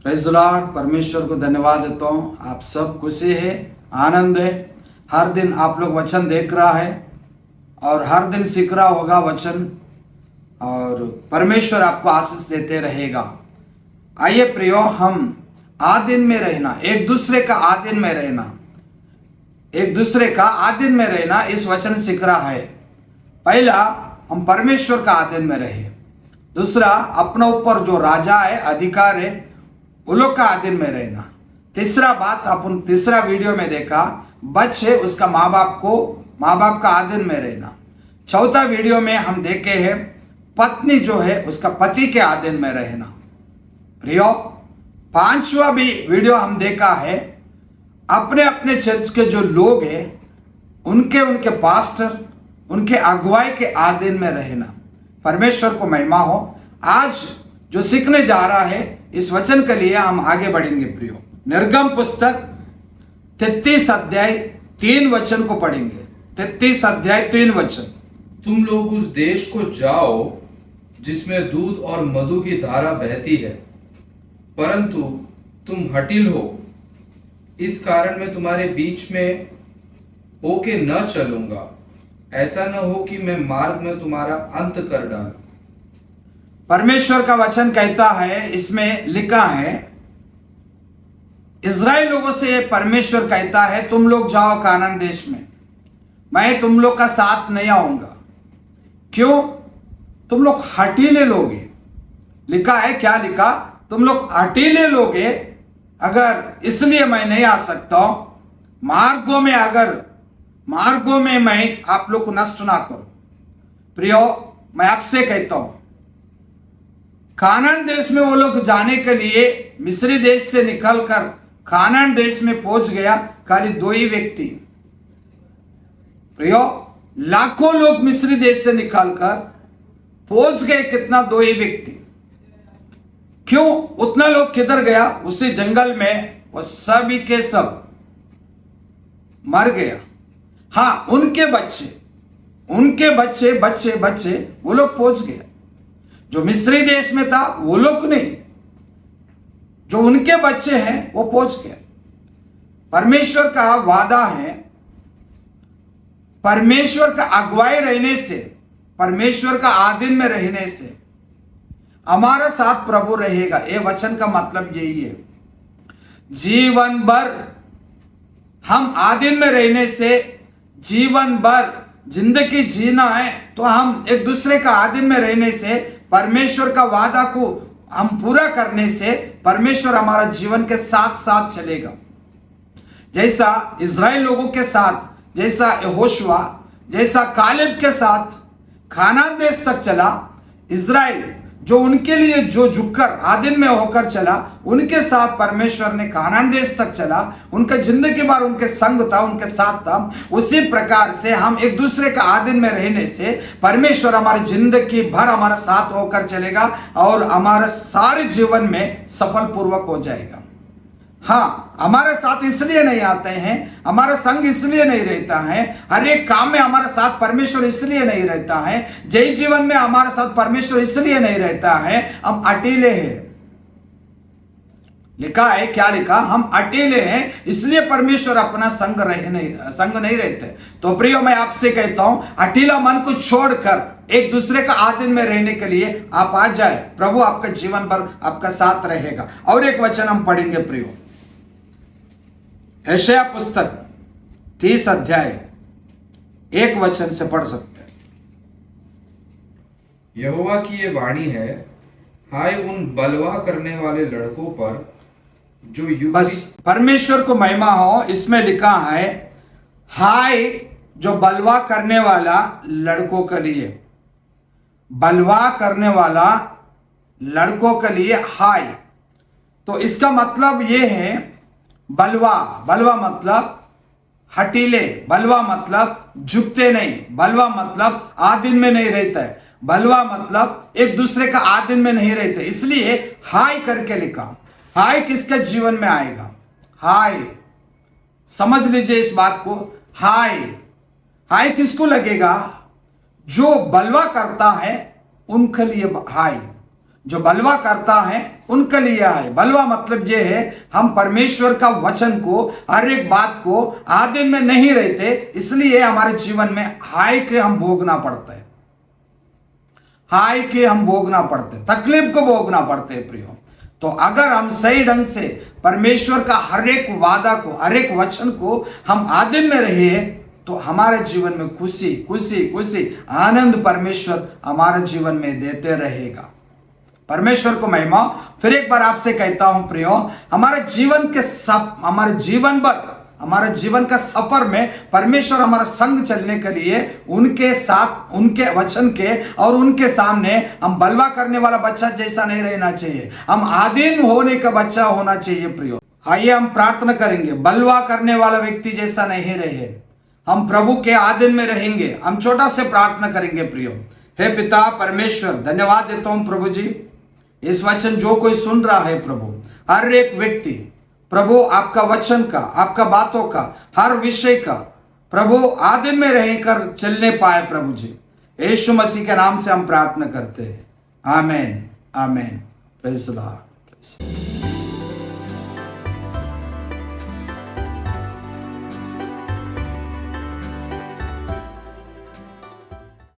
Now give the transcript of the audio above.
Praise the Lord. परमेश्वर को धन्यवाद देता हूँ। आप सब खुशी है, आनंद है। हर दिन आप लोग वचन देख रहा है और हर दिन सीख रहा होगा वचन, और परमेश्वर आपको आशीष देते रहेगा। आइए प्रियो, हम आधीन में रहना, एक दूसरे का आधीन में रहना, एक दूसरे का आधीन में रहना, इस वचन सीख रहा है। पहला, हम परमेश्वर का आधीन में रहे। दूसरा, अपने ऊपर जो राजा है, अधिकार है, वो लोग का आधीन में रहना। तीसरा बात अपन तीसरा वीडियो में देखा, बच्चे उसका माँ बाप का आधीन में रहना। चौथा वीडियो में हम देखे हैं पत्नी जो है उसका पति के आधीन में रहना। प्रियो, पांचवा भी वीडियो हम देखा है अपने अपने चर्च के जो लोग हैं उनके पास्टर, उनके अगुवाई के आधीन में रहना। परमेश्वर को महिमा हो। आज जो सीखने जा रहा है इस वचन के लिए हम आगे बढ़ेंगे। प्रियो, निर्गम पुस्तक 33 अध्याय 3 वचन को पढ़ेंगे। 33 अध्याय 3 वचन। तुम लोग उस देश को जाओ जिसमें दूध और मधु की धारा बहती है, परंतु तुम हठील हो, इस कारण मैं तुम्हारे बीच में होके न चलूंगा। ऐसा न हो कि मैं मार्ग में तुम्हारा अंत कर डालूं। परमेश्वर का वचन कहता है, इसमें लिखा है, इज़राइल लोगों से परमेश्वर कहता है तुम लोग जाओ कानान देश में, मैं तुम लोग का साथ नहीं आऊंगा। क्यों? तुम लोग हठीले लोग हैं। लिखा है, क्या लिखा? तुम लोग हठीले लोग हैं, अगर इसलिए मैं नहीं आ सकता हूं। मार्गों में मैं आप लोग को नष्ट ना करूं। प्रियो, मैं आपसे कहता हूं, कानान देश में वो लोग जाने के लिए मिस्री देश से निकलकर कानान देश में पहुंच गया खाली 2 ही व्यक्ति। प्रियो, लाखों लोग मिस्री देश से निकलकर पहुंच गए, कितना? 2 ही व्यक्ति। क्यों? उतना लोग किधर गया? उसी जंगल में वो सभी के सब मर गया। हाँ, उनके बच्चे वो लोग पहुंच गया। जो मिस्री देश में था वो लोग नहीं, जो उनके बच्चे हैं वो पहुंच गए। परमेश्वर का वादा है, परमेश्वर का अगुवाई रहने से, परमेश्वर का आधीन में रहने से हमारा साथ प्रभु रहेगा। ये वचन का मतलब यही है। जीवन भर हम आधीन में रहने से, जीवन भर जिंदगी जीना है तो हम एक दूसरे का आधीन में रहने से, परमेश्वर का वादा को हम पूरा करने से परमेश्वर हमारा जीवन के साथ साथ चलेगा। जैसा इज़राइल लोगों के साथ, जैसा यहोशुआ, जैसा कालेब के साथ कानान देश तक चला, इज़राइल जो उनके लिए जो झुककर आधीन में होकर चला, उनके साथ परमेश्वर ने कानान देश तक चला, उनका जिंदगी भर उनके संग था, उनके साथ था। उसी प्रकार से हम एक दूसरे का आधीन में रहने से परमेश्वर हमारी जिंदगी भर हमारा साथ होकर चलेगा और हमारे सारे जीवन में सफल पूर्वक हो जाएगा। हाँ, हमारे साथ इसलिए नहीं आते हैं, हमारा संग इसलिए नहीं रहता है, हर एक काम में हमारे साथ परमेश्वर इसलिए नहीं रहता है, जय जीवन में हमारे साथ परमेश्वर इसलिए नहीं रहता है, हम अकेले हैं। लिखा है, क्या लिखा? हम अकेले हैं, इसलिए परमेश्वर अपना संग नहीं रहते। तो प्रियो, मैं आपसे कहता हूं, अकेला मन को छोड़कर एक दूसरे का आधीन में रहने के लिए आप आ जाए। प्रभु आपका जीवन भर आपका साथ रहेगा। और एक वचन हम पढ़ेंगे प्रियो, यशायाह पुस्तक 30 अध्याय 1 वचन से पढ़ सकते हैं। यहोवा की ये वाणी है, हाय उन बलवा करने वाले लड़कों पर जो बस परमेश्वर को महिमा हो। इसमें लिखा है, हाय जो बलवा करने वाला लड़कों के लिए, बलवा करने वाला लड़कों के लिए हाय। तो इसका मतलब ये है, बलवा मतलब हटीले, बलवा मतलब झुकते नहीं, बलवा मतलब आधीन में नहीं रहता है, बलवा मतलब एक दूसरे का आधीन में नहीं रहते। इसलिए हाय करके लिखा। हाय किसके जीवन में आएगा? हाय, समझ लीजिए इस बात को। हाय किसको लगेगा? जो बलवा करता है उनके लिए हाय। जो बलवा करता है उनके लिए है। बलवा मतलब ये है, हम परमेश्वर का वचन को, हर एक बात को आदिन में नहीं रहते, इसलिए हमारे जीवन में हाय के हम भोगना पड़ता है, हाय के हम भोगना पड़ते, तकलीफ को भोगना पड़ते हैं प्रियो। तो अगर हम सही ढंग से परमेश्वर का हर एक वादा को, हर एक वचन को हम आदिन में रहे, तो हमारे जीवन में खुशी खुशी खुशी आनंद परमेश्वर हमारे जीवन में देते रहेगा। परमेश्वर को महिमा। फिर एक बार आपसे कहता हूं प्रियो, हमारे जीवन का सफर में परमेश्वर हमारा संग चलने के लिए उनके साथ, उनके वचन के और उनके सामने हम बलवा करने वाला बच्चा जैसा नहीं रहना चाहिए, हम आधीन होने का बच्चा होना चाहिए प्रियो। आइए हम प्रार्थना करेंगे, बलवा करने वाला व्यक्ति जैसा नहीं रहे, हम प्रभु के आधीन में रहेंगे। हम छोटा से प्रार्थना करेंगे प्रियो। हे पिता परमेश्वर, धन्यवाद देता हूं प्रभु जी, इस वचन जो कोई सुन रहा है प्रभु, हर एक व्यक्ति प्रभु आपका वचन का, आपका बातों का, हर विषय का प्रभु आदिन में रहकर चलने पाए प्रभु जी। यीशु मसीह के नाम से हम प्रार्थना करते हैं, आमीन आमीन। Praise the Lord.